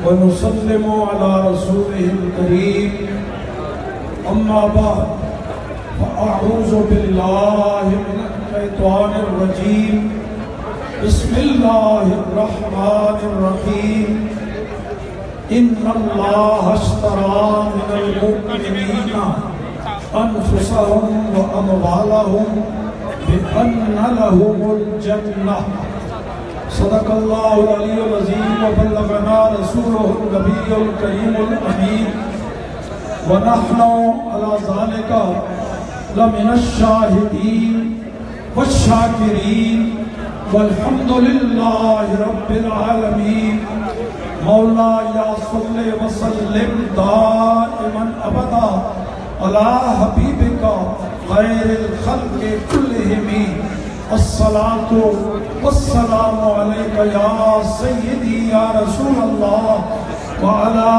ونسلم على رسوله الكريم أما بعد فأعوذ بالله من الشيطان الرجيم بسم الله الرحمن الرحيم إن الله اشترى من المؤمنين أنفسهم وأموالهم بأن لهم الجنة صدق الله العلي العظيم وبلغنا رسوله النبي الكريم الأمين ونحن على ذلك لمن الشاهدين والشاكرين والحمد لله رب العالمين مولاي صل وسلم دائما أبدا على حبيبك خير الخلق كلهم الصلاة والسلام عليك يا سيدي يا رسول الله وعلى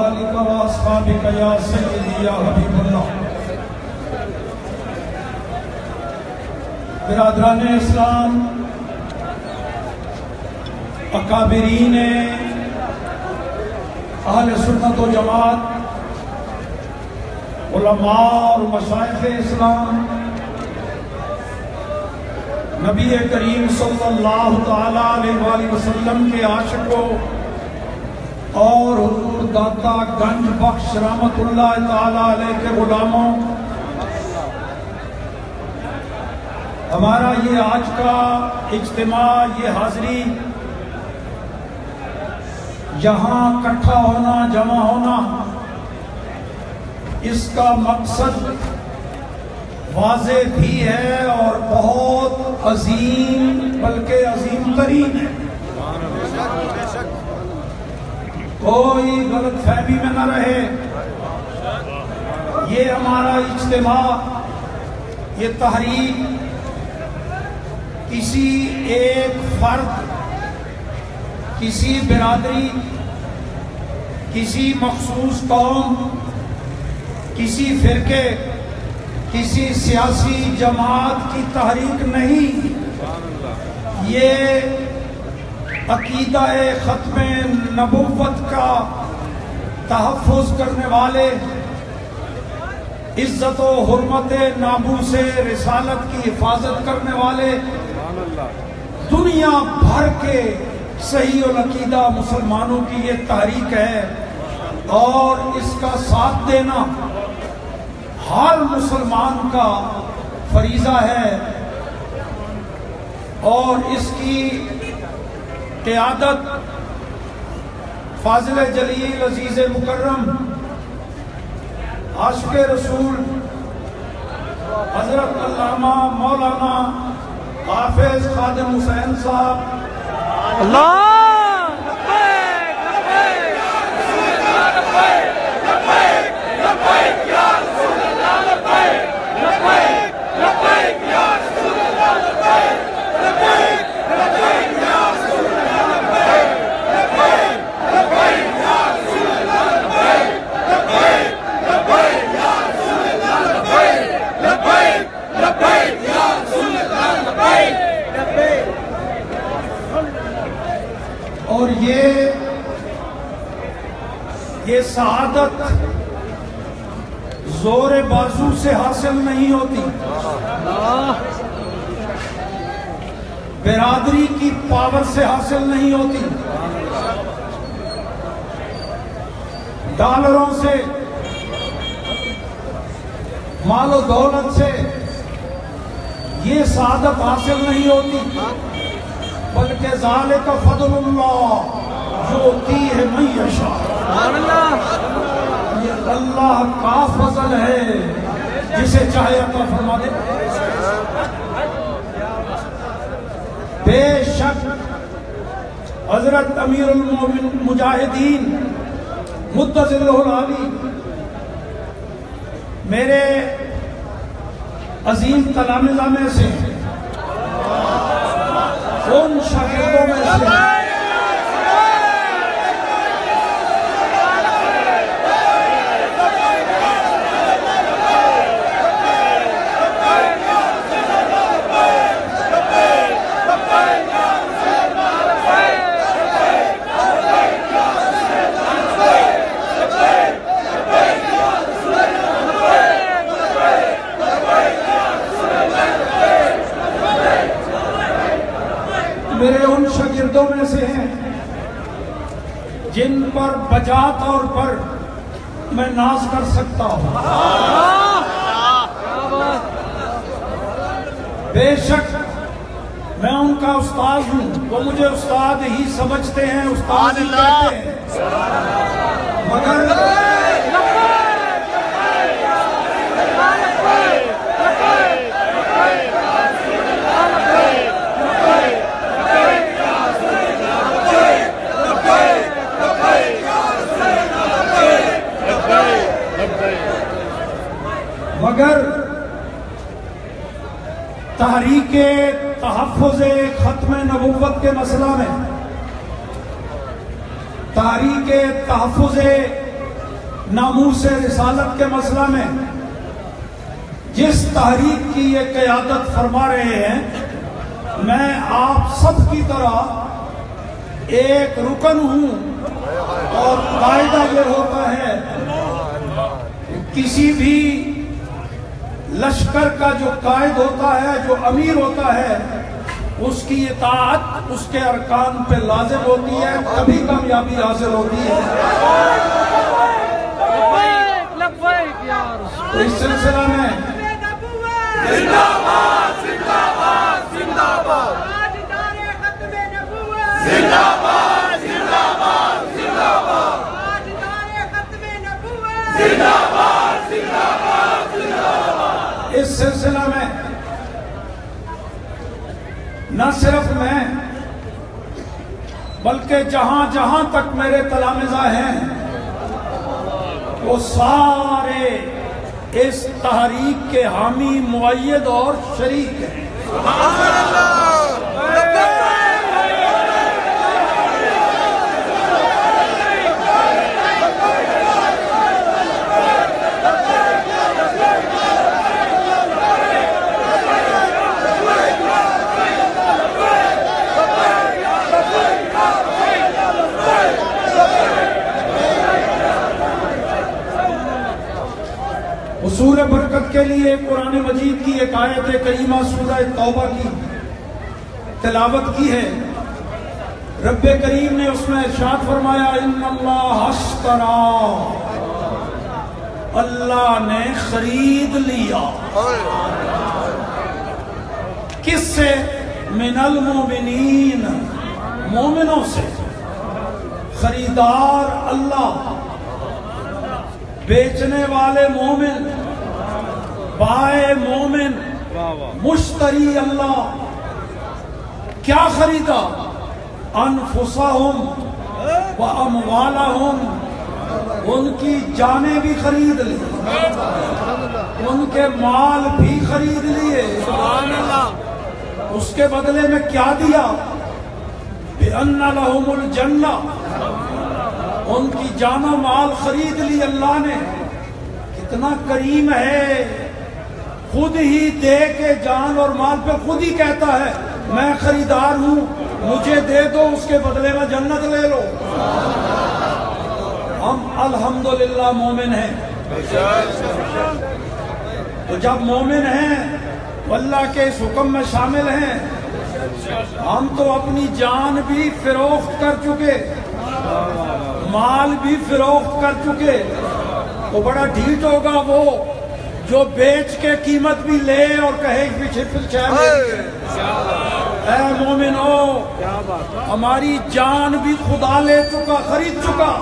آلك وأصحابك يا سيدي يا حبيب الله. برادران اسلام، اکابرین اہل سنت و جماعت، علماء اور مشائخ اسلام، نبی کریم صلی اللہ تعالیٰ علیہ وآلہ وسلم کے عاشقوں اور حضور داتا گنج بخش رحمت اللہ تعالیٰ علیہ کے غلاموں، ہمارا یہ آج کا اجتماع، یہ حاضری، یہاں اکٹھا ہونا، جمع ہونا، اس کا مقصد واضح بھی ہے اور بہت عظیم، بلکہ عظیم ترین ہے. کوئی غلط فہمی میں نہ رہے، یہ ہمارا اجتماع، یہ تحریک کسی ایک فرد، کسی برادری، کسی مخصوص قوم، کسی فرقے، کسی سیاسی جماعت کی تحریک نہیں. یہ عقیدہ ختم نبوت کا تحفظ کرنے والے، عزت و حرمت ناموس رسالت کی حفاظت کرنے والے، دنیا بھر کے صحیح العقیدہ مسلمانوں کی یہ تحریک ہے، اور اس کا ساتھ دینا ہر مسلمان کا فریضہ ہے. اور اس کی قیادت فاضل جلیل عزیز مکرم عاشق رسول حضرت علامہ مولانا حافظ خادم حسین صاحب اللہ اور یہ سعادت زور بازو سے حاصل نہیں ہوتی، برادری کی پاور سے حاصل نہیں ہوتی، ڈالروں سے، مال و دولت سے یہ سعادت حاصل نہیں ہوتی، بلکہ ذالک فضل اللہ یؤتی ہے من یشاء. یہ اللہ کا فضل ہے، جسے چاہے عطا فرما دے. بے شک حضرت امیر المجاہدین مدظلہ العالی میرے عظیم تلامذہ میں سے، ان شاگردوں میں سے ہیں جن پر بجا طور پر میں ناز کر سکتا ہوں. بے شک میں ان کا استاد ہوں، وہ مجھے استاد ہی سمجھتے ہیں، استاد ہی کہتے ہیں، مگر تحریک تحفظ ختم نبوت کے مسئلہ میں، تحریک تحفظ ناموس رسالت کے مسئلہ میں جس تحریک کی یہ قیادت فرما رہے ہیں، میں آپ سب کی طرح ایک رکن ہوں، اور قاعدہ یہ ہوتا ہے کسی بھی لشکر کا جو قائد ہوتا ہے، جو امیر ہوتا ہے، اس کی اطاعت اس کے ارکان پہ لازم ہوتی ہے، تبھی کامیابی حاصل ہوتی ہے. تو اس سلسلہ میں اس سلسلہ میں نہ صرف میں بلکہ جہاں جہاں تک میرے تلامذہ ہیں وہ سارے اس تحریک کے حامی، مؤید اور شریک ہیں. حصول برکت کے لیے قرآن مجید کی ایک آیت کریمہ سورہ توبہ کی تلاوت کی ہے. رب کریم نے اس میں ارشاد فرمایا، ان اللہ اشترا، اللہ نے خرید لیا. کس سے؟ من المؤمنین، مومنوں سے. خریدار اللہ، بیچنے والے مومن، بائے مومن، مشتری اللہ. کیا خریدا؟ انفسہم و اموالہم، ان کی جانیں بھی خرید لی، ان کے مال بھی خرید لیے. اس کے بدلے میں کیا دیا؟ بِأَنَّ لَهُمُ الْجَنَّةِ، ان کی جان و مال خرید لی اللہ نے. کتنا کریم ہے، خود ہی دے کے جان اور مال پہ خود ہی کہتا ہے میں خریدار ہوں، مجھے دے دو، اس کے بدلے میں جنت لے لو. ہم الحمدللہ مومن ہیں. تو جب مومن ہیں، اللہ کے اس حکم میں شامل ہیں، ہم تو اپنی جان بھی فروخت کر چکے، مال بھی فروخت کر چکے. تو بڑا ڈھیٹ ہوگا وہ جو بیچ کے قیمت بھی لے اور کہے پیچھے اے مومنو، ہماری جان بھی خدا لے چکا، خرید چکا،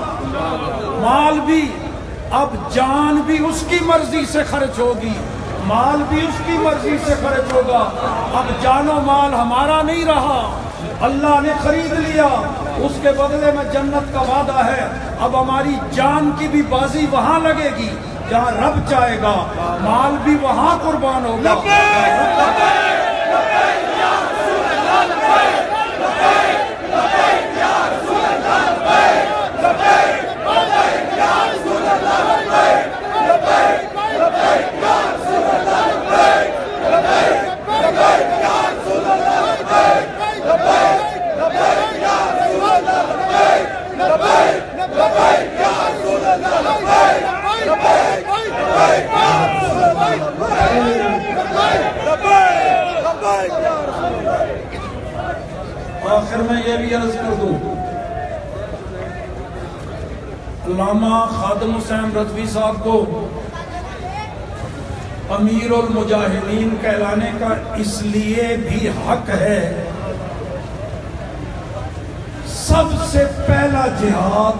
مال بھی. اب جان بھی اس کی مرضی سے خرچ ہوگی، مال بھی اس کی مرضی سے خرچ ہوگا. اب جان و مال ہمارا نہیں رہا، اللہ نے خرید لیا، اس کے بدلے میں جنت کا وعدہ ہے. اب ہماری جان کی بھی بازی وہاں لگے گی جہاں رب چاہے گا، مال بھی وہاں قربان ہوگا. علامہ خادم حسین رضوی صاحب کو امیر المجاہدین کہلانے کا اس لیے بھی حق ہے، سب سے پہلا جہاد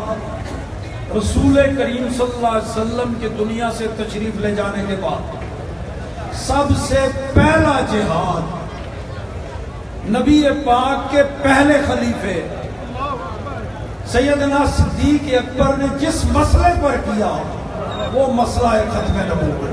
رسول کریم صلی اللہ علیہ وسلم کے دنیا سے تشریف لے جانے کے بعد سب سے پہلا جہاد نبی پاک کے پہلے خلیفے سیدنا صدیق اکبر نے جس مسئلے پر کیا وہ مسئلہ ختم نبوت۔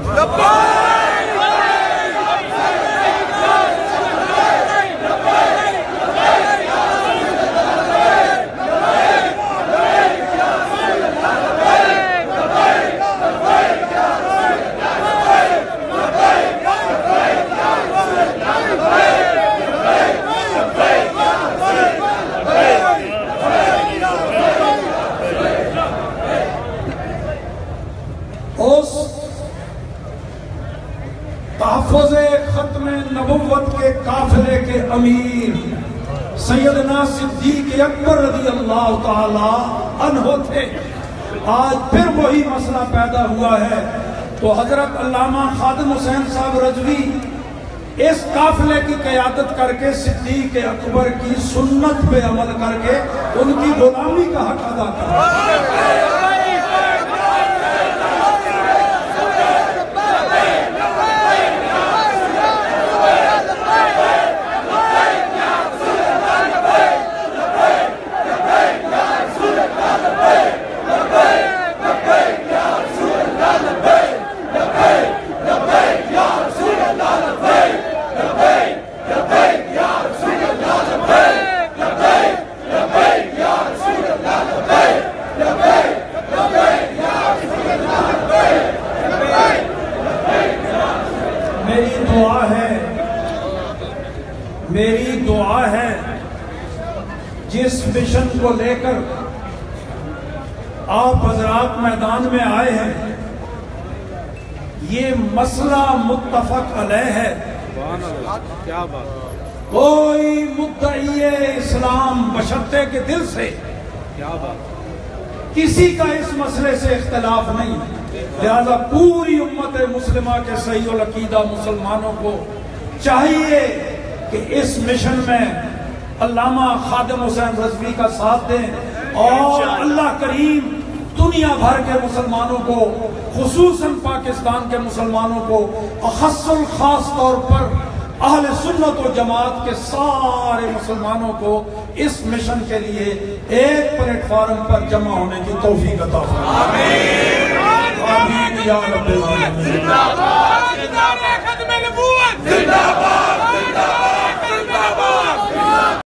تحفظ ختم نبوت کے قافلے کے امیر سیدنا صدیق اکبر رضی اللہ تعالی عنہ تھے۔ آج پھر وہی مسئلہ پیدا ہوا ہے تو حضرت علامہ خادم حسین صاحب رضوی اس قافلے کی قیادت کر کے صدیق اکبر کی سنت پہ عمل کر کے ان کی غلامی کا حق ادا کر میری دعا ہے جس مشن کو لے کر آپ حضرات میدان میں آئے ہیں یہ مسئلہ متفق علیہ ہے۔ کیا بات، کوئی مدعی اسلام بشرطے کے دل سے کیا بات، کسی کا اس مسئلے سے اختلاف نہیں، لہذا پوری امت مسلمہ کے صحیح العقیدہ مسلمانوں کو چاہیے کہ اس مشن میں علامہ خادم حسین رضوی کا ساتھ دیں اور اللہ کریم دنیا بھر کے مسلمانوں کو خصوصاً پاکستان کے مسلمانوں کو اخص الخاص طور پر اہل سنت و جماعت کے سارے مسلمانوں کو اس مشن کے لیے ایک پلیٹ فارم پر جمع ہونے کی توفیق عطا فرمائے۔ آمین یا رب العالمین۔